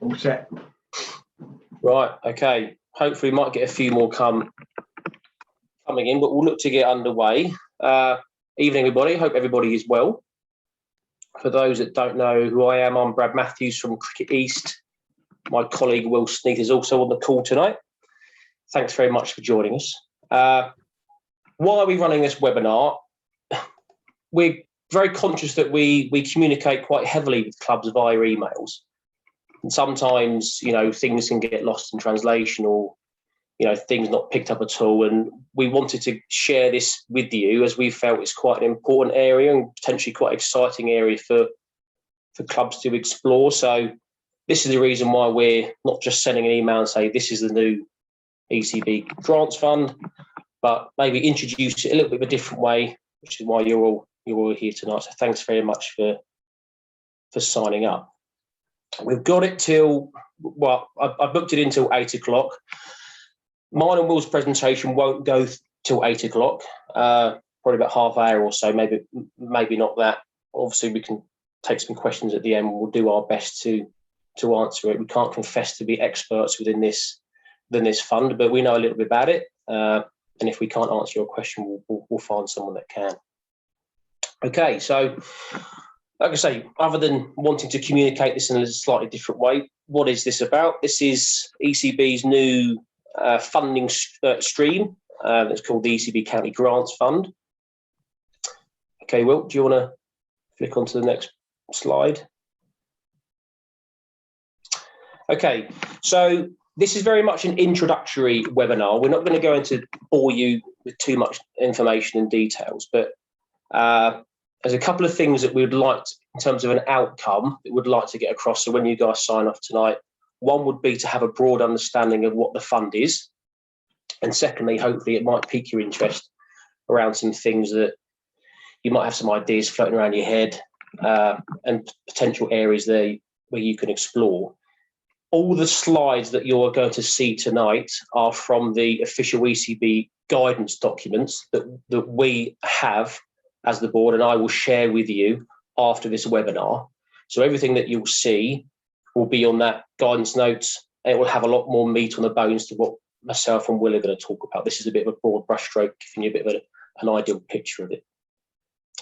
All set. Right, okay. Hopefully we might get a few more coming in, but we'll look to get underway. Evening, everybody. Hope everybody is well. For those that don't know who I am, I'm Brad Matthews from Cricket East. My colleague Will Sneath is also on the call tonight. Thanks very much for joining us. Why are we running this webinar? We're very conscious that we communicate quite heavily with clubs via emails. And sometimes, things can get lost in translation or, things not picked up at all. And we wanted to share this with you as we felt it's quite an important area and potentially quite exciting area for clubs to explore. So this is the reason why we're not just sending an email and say, this is the new ECB Grants Fund, but maybe introduce it a little bit of a different way, which is why you're all here tonight. So thanks very much for signing up. We've got it till, I booked it until 8 o'clock. Mine and Will's presentation won't go till 8 o'clock, probably about half hour or so, maybe not that. Obviously, we can take some questions at the end. We'll do our best to answer it. We can't confess to be experts within this fund, but we know a little bit about it. And if we can't answer your question, we'll find someone that can. Okay, so like I say, other than wanting to communicate this in a slightly different way, what is this about? This is ECB's new funding stream that's called the ECB County Grants Fund. Okay, Will, do you want to flick on to the next slide? Okay, so this is very much an introductory webinar. We're not going to go into bore you with too much information and details, but there's a couple of things that we would like to, in terms of an outcome that we'd like to get across. So when you guys sign off tonight, one would be to have a broad understanding of what the fund is. And secondly, hopefully it might pique your interest around some things that you might have some ideas floating around your head and potential areas there where you can explore. All the slides that you're going to see tonight are from the official ECB guidance documents that we have as the board, and I will share with you after this webinar. So everything that you'll see will be on that guidance notes. It will have a lot more meat on the bones to what myself and Will are going to talk about. This is a bit of a broad brushstroke, giving you a bit of an ideal picture of it.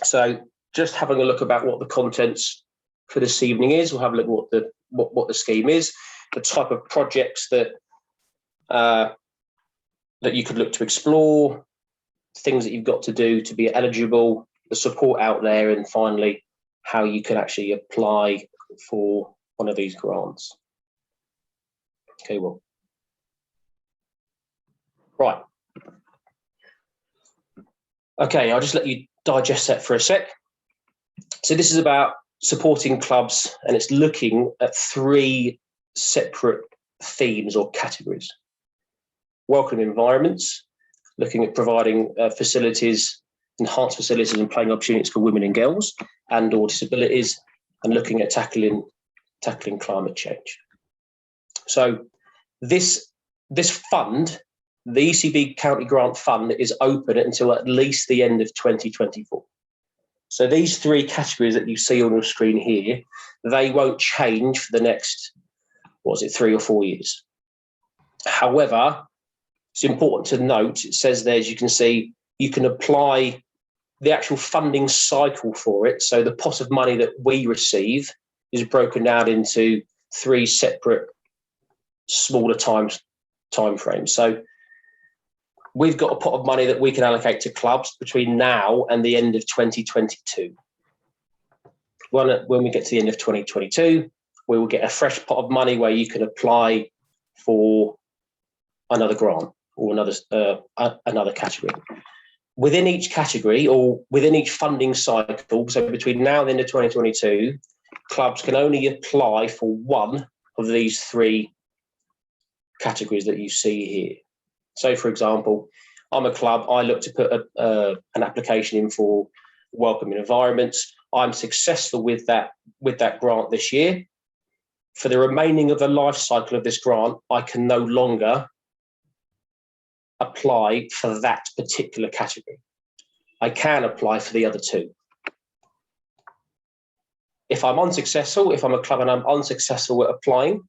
So just having a look about what the contents for this evening is. We'll have a look at what the scheme is, the type of projects that you could look to explore, things that you've got to do to be eligible, the support out there, and finally, how you can actually apply for one of these grants. Okay, well, right. Okay, I'll just let you digest that for a sec. So this is about supporting clubs, and it's looking at 3 separate themes or categories. Welcome environments, looking at providing facilities, enhanced facilities and playing opportunities for women and girls and or disabilities, and looking at tackling climate change. So this fund, the ECB County Grant Fund, is open until at least the end of 2024. So these 3 categories that you see on your screen here, they won't change for the next, 3 or 4 years. However, it's important to note, it says there, as you can see, you can apply the actual funding cycle for it. So the pot of money that we receive is broken down into 3 separate smaller time frames. So we've got a pot of money that we can allocate to clubs between now and the end of 2022. When we get to the end of 2022, we will get a fresh pot of money where you can apply for another grant or another category. Within each category or within each funding cycle, so between now and the end of 2022, clubs can only apply for one of these 3 categories that you see here. So, for example, I'm a club. I look to put an application in for welcoming environments. I'm successful with that grant this year. For the remaining of the life cycle of this grant, I can no longer apply for that particular category. I can apply for the other 2. if I'm unsuccessful, if I'm a club and I'm unsuccessful at applying,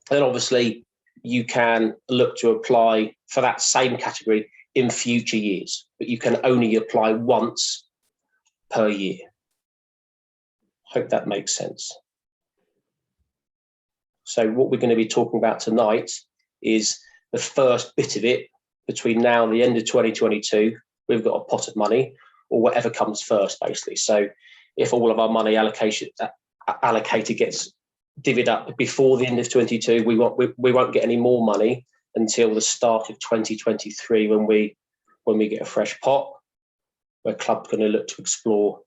then obviously you can look to apply for that same category in future years, but you can only apply once per year. Hope that makes sense. So what we're going to be talking about tonight is the first bit of it. Between now and the end of 2022, we've got a pot of money, or whatever comes first, basically. So if all of our money allocated gets divvied up before the end of 22, we won't get any more money until the start of 2023, when we get a fresh pot, where club's going to look to explore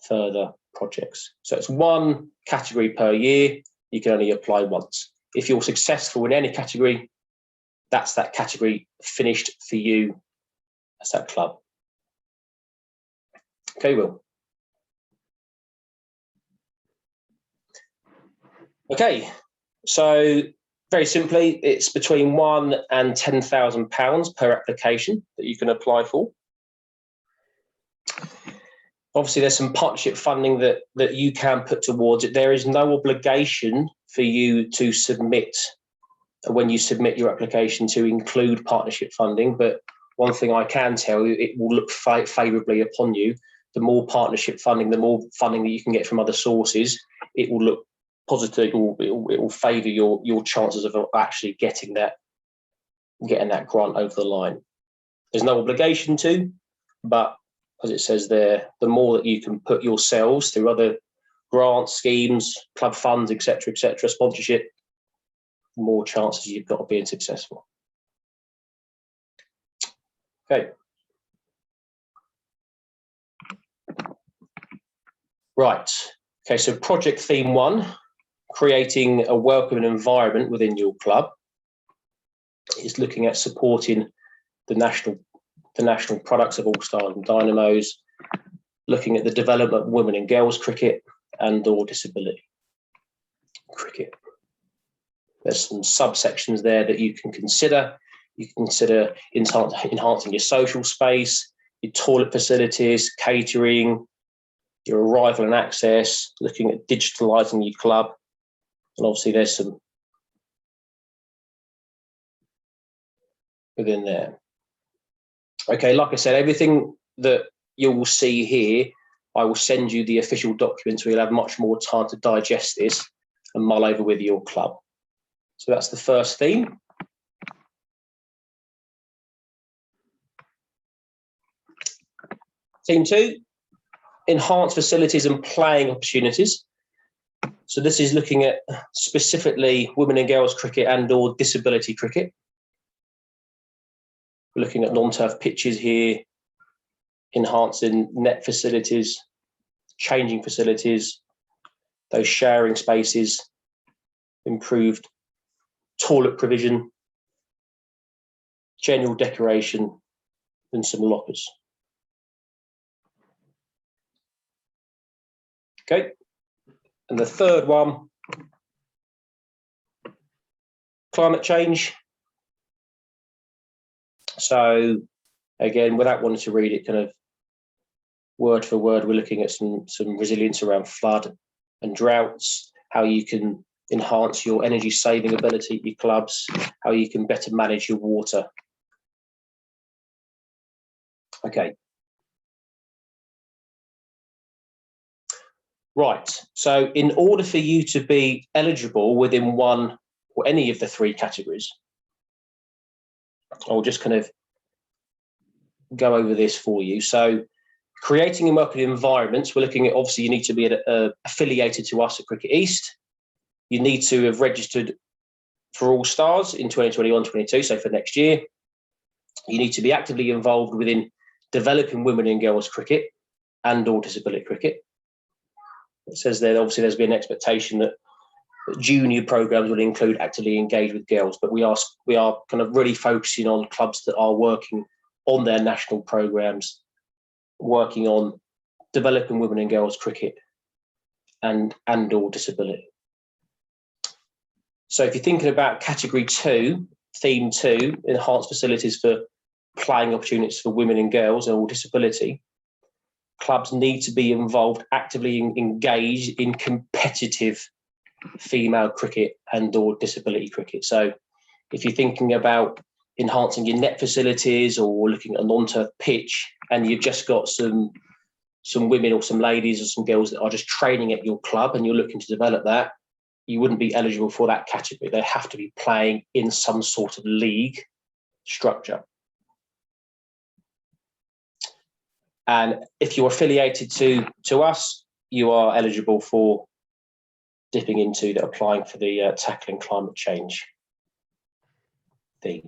further projects. So it's one category per year. You can only apply once. If you're successful in any category, that's that category finished for you as that club. Okay, Will. Okay, so very simply, it's between £1,000 and £10,000 per application that you can apply for. Obviously, there's some partnership funding that you can put towards it. There is no obligation for you to submit, when you submit your application, to include partnership funding. But one thing I can tell you, it will look favourably upon you. The more partnership funding, the more funding that you can get from other sources, it will look positive. It will favour your chances of actually getting that grant over the line. There's no obligation to, but as it says there, the more that you can put yourselves through other grants, schemes, club funds, etc., sponsorship, the more chances you've got of being successful. Okay. Right. Okay, so project theme 1, creating a welcoming environment within your club, is looking at supporting the national products of All Stars and Dynamos, looking at the development of women and girls cricket and/or disability cricket. There's some subsections there that you can consider. You can consider enhancing your social space, your toilet facilities, catering, your arrival and access, looking at digitalising your club. And obviously there's some within there. Okay, like I said, everything that you will see here, I will send you the official documents where you'll have much more time to digest this and mull over with your club. So that's the first theme. Theme 2, enhance facilities and playing opportunities. So this is looking at specifically women and girls cricket and/or disability cricket. We're looking at non-turf pitches here, enhancing net facilities, changing facilities, those sharing spaces, improved toilet provision, general decoration, and some lockers. Okay, and the third one, climate change. So again, without wanting to read it kind of word for word, we're looking at some resilience around flood and droughts, how you can enhance your energy saving ability at your clubs, how you can better manage your water. Okay. Right, so in order for you to be eligible within one or any of the 3 categories, I'll just kind of go over this for you. So creating and working environments, we're looking at, obviously you need to be affiliated to us at Cricket East. You need to have registered for All Stars in 2021-22, so for next year. You need to be actively involved within developing women and girls cricket and/or disability cricket. It says there, obviously there's been an expectation that junior programs will include actively engaged with girls, but we are kind of really focusing on clubs that are working on their national programs, working on developing women and girls cricket and/or disability. So if you're thinking about category 2, theme 2, enhanced facilities for playing opportunities for women and girls and all disability, clubs need to be involved, actively engaged in competitive female cricket and or disability cricket. So if you're thinking about enhancing your net facilities or looking at a non-turf pitch, and you've just got some women or some ladies or some girls that are just training at your club and you're looking to develop that, you wouldn't be eligible for that category. They have to be playing in some sort of league structure. And if you're affiliated to us, you are eligible for dipping into applying for the Tackling Climate Change theme.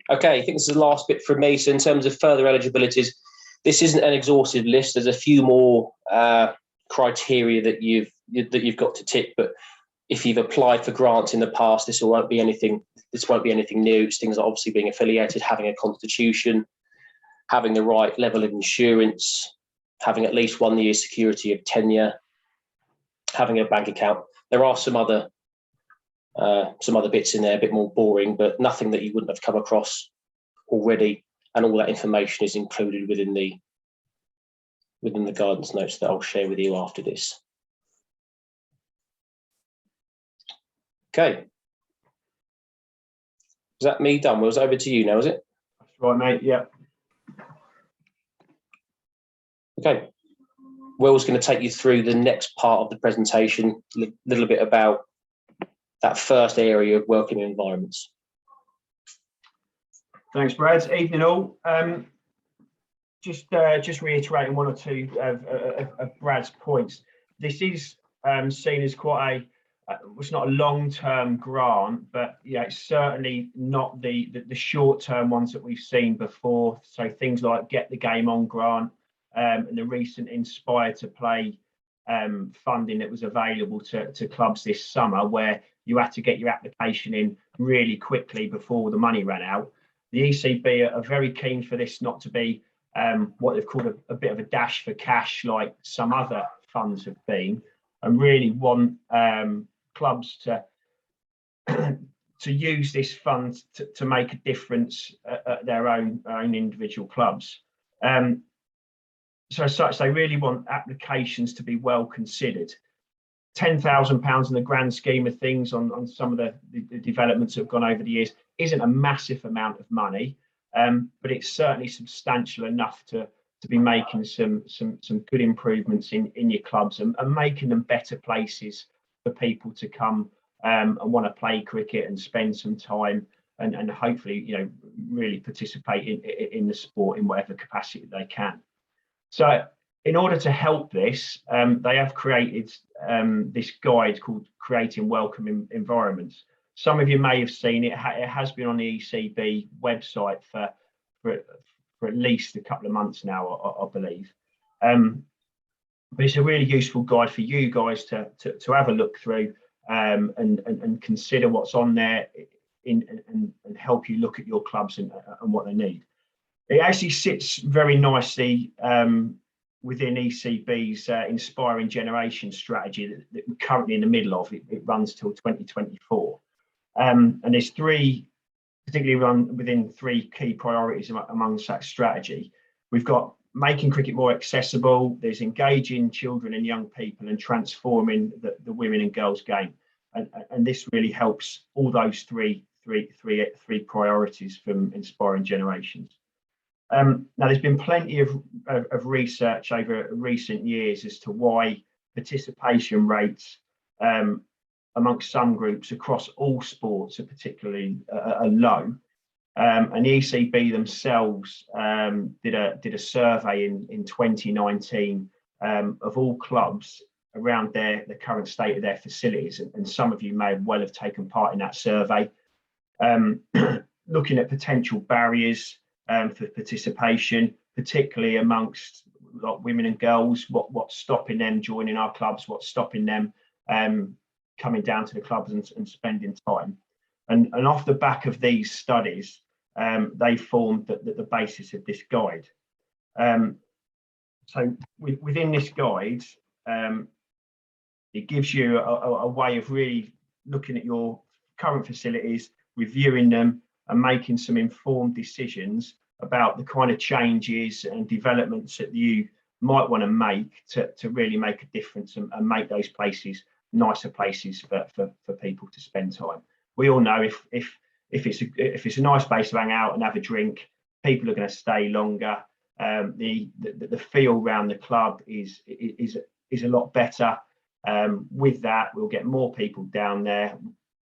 Okay, I think this is the last bit from me. So in terms of further eligibilities, this isn't an exhaustive list. There's a few more criteria that you've got to tick, but if you've applied for grants in the past, this won't be anything new. It's things like obviously being affiliated, having a constitution, having the right level of insurance, having at least 1 year's security of tenure, having a bank account. There are some other bits in there, a bit more boring, but nothing that you wouldn't have come across already. And all that information is included within the guidance notes that I'll share with you after this. Okay. Is that me done? Well, it's over to you now, is it? That's right, mate. Yeah. Okay. Will's going to take you through the next part of the presentation, a little bit about that first area of welcoming environments. Thanks, Brad. Evening all. Just reiterating one or two of Brad's points. This is seen as quite it's not a long-term grant, but yeah, it's certainly not the short-term ones that we've seen before. So things like Get the Game On grant and the recent Inspire to Play funding that was available to clubs this summer, where you had to get your application in really quickly before the money ran out. The ECB are very keen for this not to be what they've called a bit of a dash for cash like some other funds have been, and really want clubs to use this fund to make a difference at their own individual clubs. So as such, they really want applications to be well considered. £10,000 in the grand scheme of things on some of the developments that have gone over the years isn't a massive amount of money, but it's certainly substantial enough to be making some good improvements in your clubs and making them better places for people to come and want to play cricket and spend some time and hopefully, you know, really participate in the sport in whatever capacity they can. So in order to help this, they have created this guide called Creating Welcoming Environments. Some of you may have seen it. It has been on the ECB website for at least a couple of months now, I believe. But it's a really useful guide for you guys to have a look through and consider what's on there and help you look at your clubs and what they need. It actually sits very nicely within ECB's Inspiring Generation strategy that we're currently in the middle of. It runs till 2024. And there's particularly run within three key priorities amongst that strategy. We've got making cricket more accessible, there's engaging children and young people and transforming the women and girls game. And this really helps all those three priorities from Inspiring Generations. Now, there's been plenty of research over recent years as to why participation rates amongst some groups across all sports are particularly low. And the ECB themselves did a survey in 2019 of all clubs around the current state of their facilities, and some of you may well have taken part in that survey, looking at potential barriers for participation, particularly amongst women and girls. What's stopping them joining our clubs? What's stopping them coming down to the clubs and spending time? And off the back of these studies, they formed the basis of this guide. So within this guide, it gives you a way of really looking at your current facilities, reviewing them, and making some informed decisions about the kind of changes and developments that you might want to make to really make a difference and make those places nicer places for people to spend time. We all know if it's a nice place to hang out and have a drink, people are going to stay longer. The feel around the club is a lot better. With that, we'll get more people down there.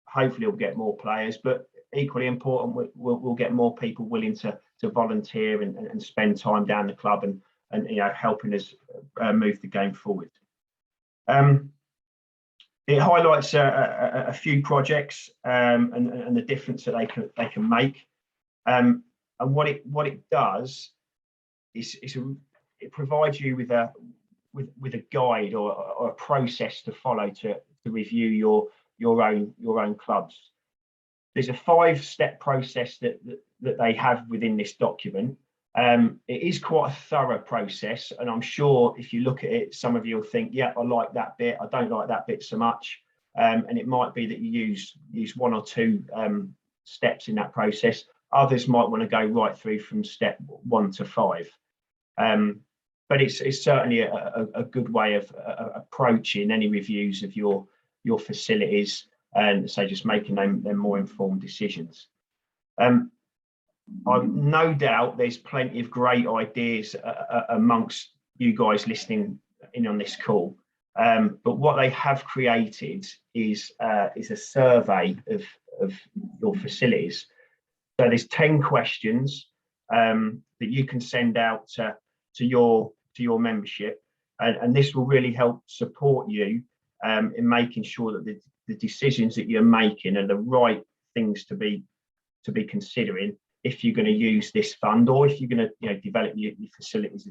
Hopefully, we'll get more players, but equally important, we'll get more people willing to volunteer and spend time down the club and helping us move the game forward. It highlights a few projects and the difference that they can make. And what it does is it provides you with a guide or a process to follow to review your own clubs. There's a 5-step process that they have within this document. It is quite a thorough process, and I'm sure if you look at it, some of you will think, yeah, I like that bit, I don't like that bit so much. And it might be that you use 1 or 2 steps in that process. Others might want to go right through from step 1 to 5. But it's certainly a good way of approaching any reviews of your facilities, and so just making them more informed decisions. I've no doubt there's plenty of great ideas amongst you guys listening in on this call, but what they have created is a survey of your facilities. So there's 10 questions that you can send out to your membership, and this will really help support you in making sure that the decisions that you're making are the right things to be considering if you're going to use this fund, or if you're going to develop your facilities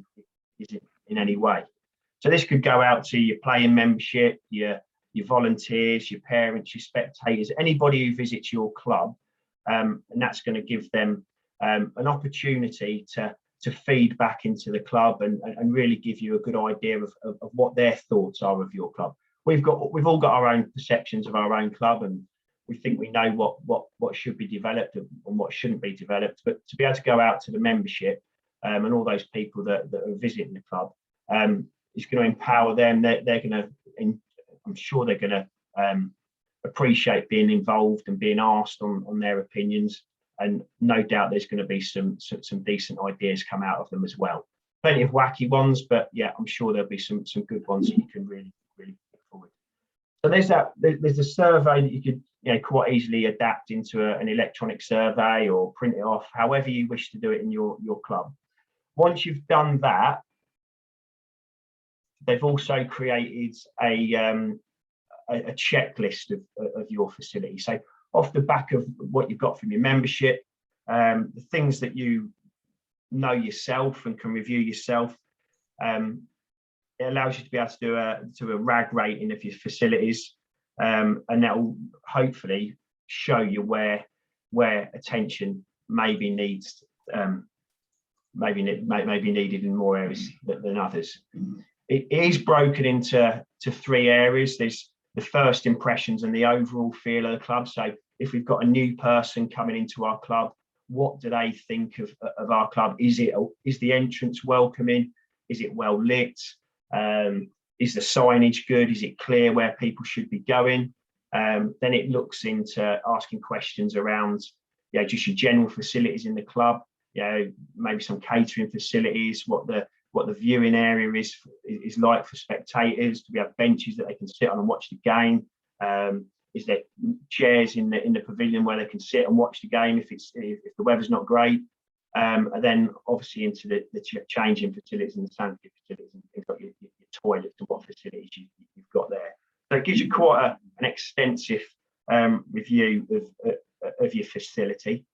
in any way. So this could go out to your playing membership, your volunteers, your parents, your spectators, anybody who visits your club, and that's going to give them an opportunity to feed back into the club and really give you a good idea of what their thoughts are of your club. We've all got our own perceptions of our own club, and we think we know what should be developed and what shouldn't be developed. But to be able to go out to the membership and all those people that are visiting the club, is going to empower them. They're going to, I'm sure they're going to appreciate being involved and being asked on their opinions. And no doubt there's going to be some decent ideas come out of them as well. Plenty of wacky ones, but yeah, I'm sure there'll be some good ones that you can really put forward. So there's a survey that you could quite easily adapt into an electronic survey or print it off, however you wish to do it in your club. Once you've done that, they've also created a checklist of your facility. So off the back of what you've got from your membership, the things that you know yourself and can review yourself, it allows you to be able to do a RAG rating of your facilities, and that will hopefully show you where attention maybe needs maybe needed in more areas than others. It is broken into 3 areas. There's the first impressions and the overall feel of the club. So if we've got a new person coming into our club, what do they think of our club? Is the entrance welcoming? Is it well lit? Is the signage good? Is it clear where people should be going? Then it looks into asking questions around just your general facilities in the club, maybe some catering facilities, what the viewing area is like for spectators. Do we have benches that they can sit on and watch the game? Is there chairs in the pavilion where they can sit and watch the game if the weather's not great? And then obviously into the changing facilities and the sanitary facilities, and you've got your toilets and what facilities you've got there. So it gives you quite an extensive review of your facility.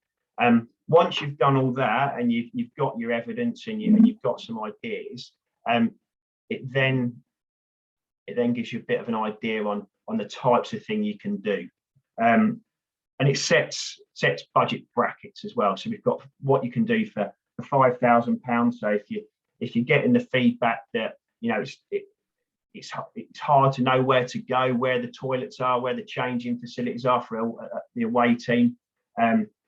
Once you've done all that and you've got your evidence and you've got some ideas, it then gives you a bit of an idea on the types of thing you can do, and it sets budget brackets as well. So we've got what you can do for £5,000. So if you're getting the feedback that it's hard to know where to go, where the toilets are, where the changing facilities are for the away team,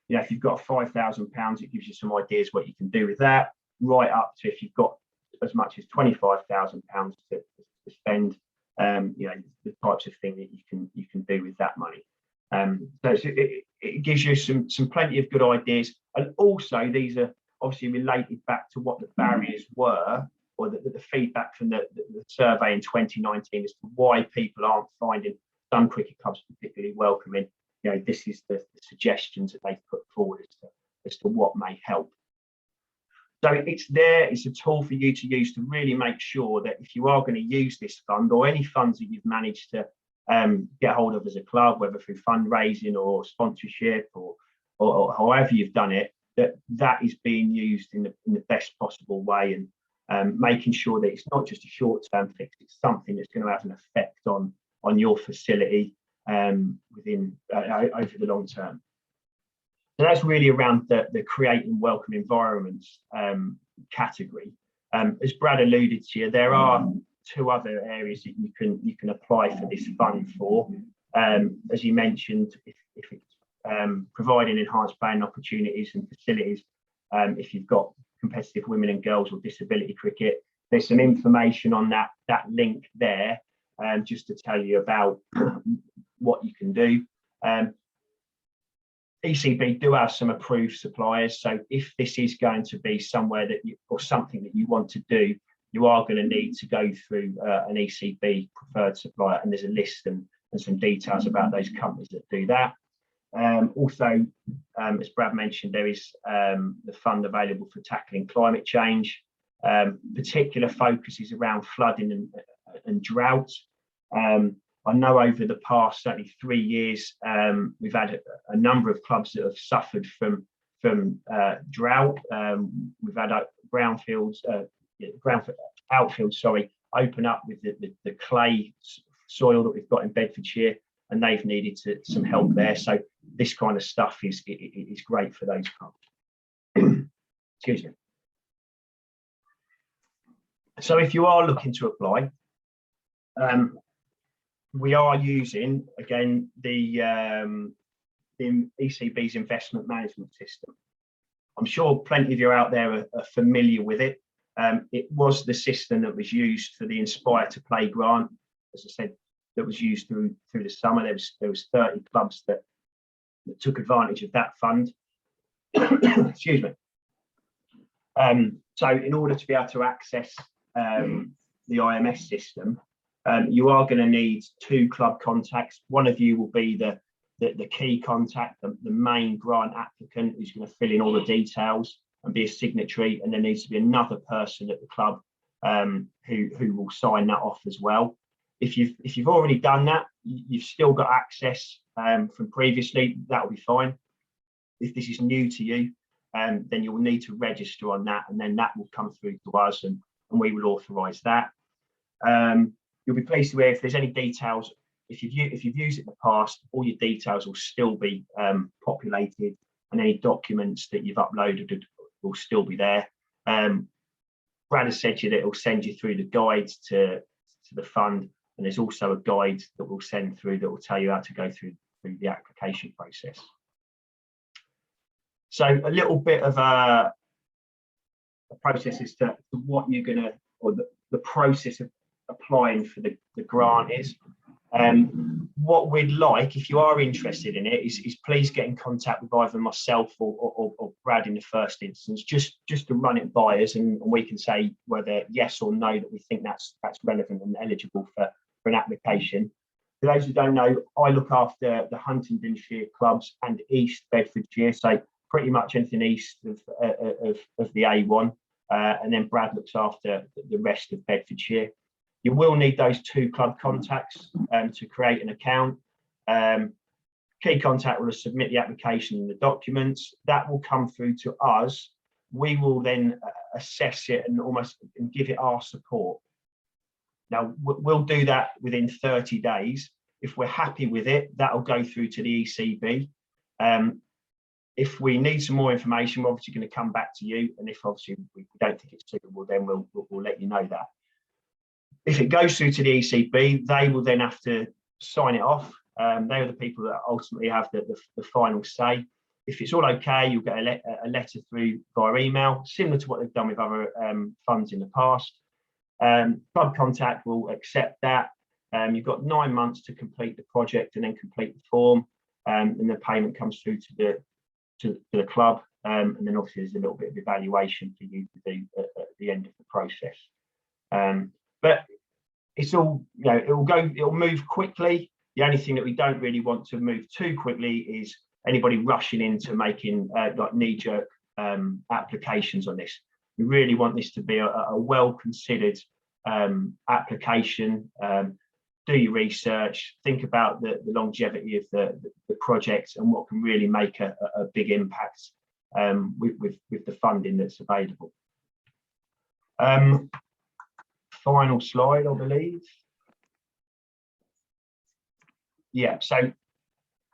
You know, if you've got £5,000, it gives you some ideas what you can do with that, right up to if you've got as much as £25,000 to spend. You know, the types of thing that you can do with that money. So it gives you some plenty of good ideas, and also these are obviously related back to what the barriers were, or the feedback from the survey in 2019 as to why people aren't finding some cricket clubs particularly welcoming. You know, this is the suggestions that they've put forward as to what may help. So it's there, it's a tool for you to use to really make sure that if you are going to use this fund, or any funds that you've managed to get hold of as a club, whether through fundraising or sponsorship or however you've done it, that is being used in the best possible way, and making sure that it's not just a short-term fix, it's something that's going to have an effect on your facility within over the long term. So that's really around the creating welcome environments category. As Brad alluded to, there are two other areas that you can apply for this fund for. As you mentioned, if it's providing enhanced playing opportunities and facilities, if you've got competitive women and girls or disability cricket, there's some information on that link there, just to tell you about what you can do. ECB do have some approved suppliers, so if this is going to be somewhere that or something that you want to do, you are going to need to go through an ECB preferred supplier, and there's a list and some details about those companies that do that. Also, as Brad mentioned, there is the fund available for tackling climate change. Particular focus is around flooding and drought. I know over the past certainly 3 years, we've had a number of clubs that have suffered from drought. We've had outfields, open up with the clay soil that we've got in Bedfordshire, and they've needed some help there. So this kind of stuff is great for those clubs. Excuse me. So if you are looking to apply, we are using, again, the ECB's investment management system. I'm sure plenty of you out there are familiar with it. It was the system that was used for the Inspire to Play grant, as I said, that was used through the summer. There was 30 clubs that took advantage of that fund. Excuse me. So in order to be able to access the IMS system, you are going to need 2 club contacts. One of you will be the key contact, the main grant applicant, who's going to fill in all the details and be a signatory, and there needs to be another person at the club who will sign that off as well. If you've already done that, you've still got access from previously, that will be fine. If this is new to you, then you will need to register on that, and then that will come through to us, and we will authorise that. You'll be pleased to hear if there's any details. If you've used it in the past, all your details will still be populated, and any documents that you've uploaded will still be there. Brad has said to you that it will send you through the guides to the fund, and there's also a guide that we'll send through that will tell you how to go through the application process. So a little bit of a process as to what you're going to, or the process of applying for the grant is. What we'd like, if you are interested in it, is please get in contact with either myself or Brad in the first instance, just to run it by us, and we can say whether yes or no that we think that's relevant and eligible for an application. For those who don't know, I look after the Huntingdonshire clubs and East Bedfordshire, so pretty much anything east of the A1, and then Brad looks after the rest of Bedfordshire. You will need those 2 club contacts to create an account. Key contact will submit the application and the documents. That will come through to us. We will then assess it and give it our support. Now, we'll do that within 30 days. If we're happy with it, that will go through to the ECB. If we need some more information, we're obviously going to come back to you. And if obviously we don't think it's suitable, then we'll let you know that. If it goes through to the ECB, they will then have to sign it off. They are the people that ultimately have the final say. if it's all okay, you'll get a letter through via email, similar to what they've done with other funds in the past. Club Contact will accept that. You've got 9 months to complete the project and then complete the form, and the payment comes through to the club, and then obviously there's a little bit of evaluation for you to do at the end of the process. But it's all, it'll move quickly. The only thing that we don't really want to move too quickly is anybody rushing into making like knee-jerk applications on this. We really want this to be a well-considered application. Do your research, think about the longevity of the project and what can really make a big impact with the funding that's available. Final slide, I believe. Yeah, so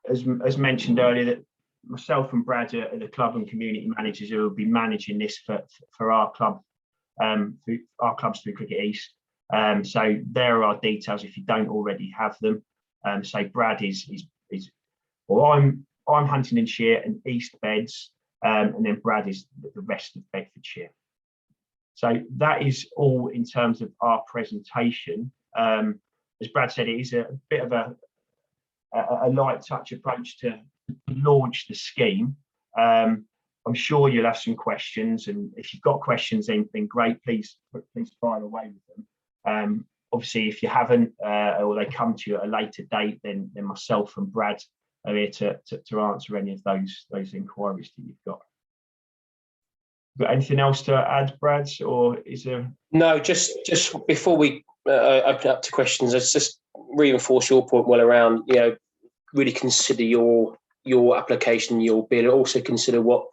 as mentioned earlier, that myself and Brad are the club and community managers who will be managing this for our club, through Cricket East. So there are our details if you don't already have them. So Brad I'm Huntingdonshire and East Beds, and then Brad is the rest of Bedfordshire. So that is all in terms of our presentation. As Brad said, it is a bit of a light touch approach to launch the scheme. I'm sure you'll have some questions, and if you've got questions, then great, please fire away with them. Obviously, if you haven't, or they come to you at a later date, then myself and Brad are here to answer any of those inquiries that you've got. Got anything else to add, Brad, or is there? No, just before we open up to questions, let's just reinforce your point well around, really consider your application, your bid, and also consider what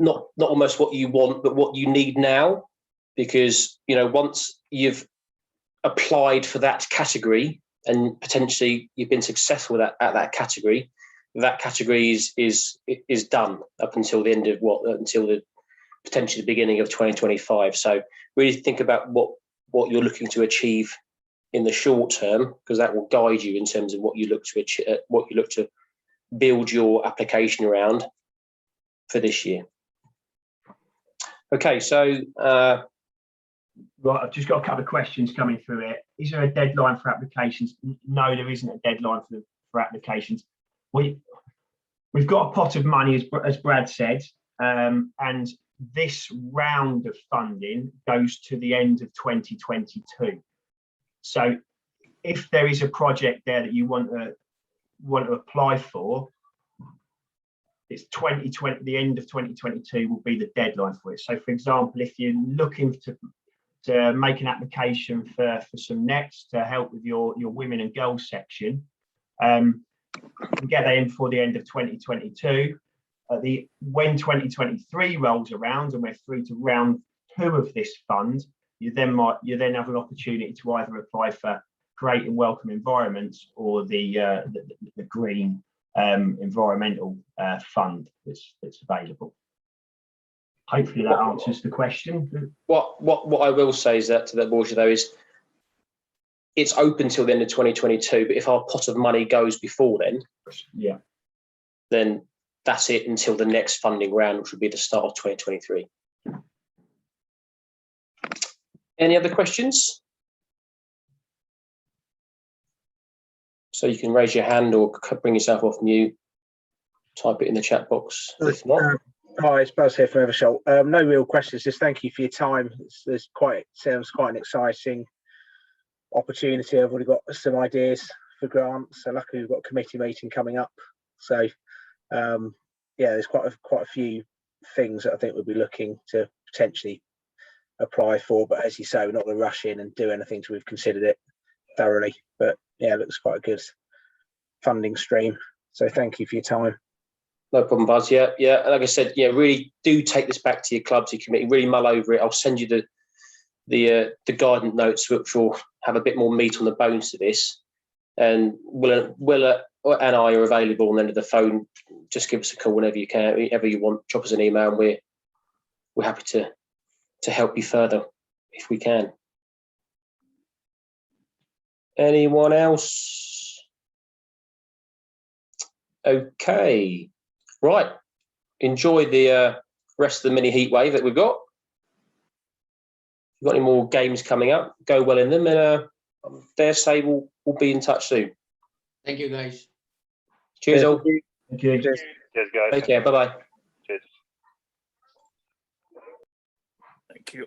not almost what you want, but what you need now, because once you've applied for that category and potentially you've been successful at that category is done up until the end of until the potentially the beginning of 2025. So really think about what you're looking to achieve in the short term, because that will guide you in terms of what you look to achieve, what you look to build your application around for this year. Okay, so right, I've just got a couple of questions coming through here. Is there a deadline for applications? No, there isn't a deadline for applications. We've got a pot of money, as Brad said, and this round of funding goes to the end of 2022. So if there is a project there that you want to apply for, it's 2020, the end of 2022 will be the deadline for it. So for example, if you're looking to make an application for some nets to help with your women and girls section, you get that in before the end of 2022. When 2023 rolls around and we're through to round 2 of this fund, you then have an opportunity to either apply for creating welcome environments or the green environmental fund that's available. Hopefully that answers the question. What I will say is that to that, Borja, though, is it's open till the end of 2022, but if our pot of money goes before then, yeah, then that's it until the next funding round, which would be the start of 2023. Any other questions? So you can raise your hand or bring yourself off mute, type it in the chat box. If not. Hi, it's Buzz here from Eversholt. No real questions, just thank you for your time. Sounds quite an exciting opportunity. I've already got some ideas for grants. So luckily we've got a committee meeting coming up. So yeah, there's quite a few things that I think we'll be looking to potentially apply for. But as you say, we're not going to rush in and do anything till we've considered it thoroughly. But yeah, it looks quite a good funding stream. So thank you for your time. No problem, Buzz. Yeah. Like I said, yeah, really do take this back to your club, to your committee. Really mull over it. I'll send you the guidance notes, which will have a bit more meat on the bones to this. And Will and I are available on the end of the phone. Just give us a call whenever you can, whenever you want. Drop us an email, and we're happy to help you further if we can. Anyone else? Okay. Right. Enjoy the rest of the mini heat wave that we've got. If you've got any more games coming up, go well in them, and I dare say we'll be in touch soon. Thank you, guys. Cheers, all. Thank you. Cheers. Cheers, guys. Take care. Bye bye. Cheers. Thank you.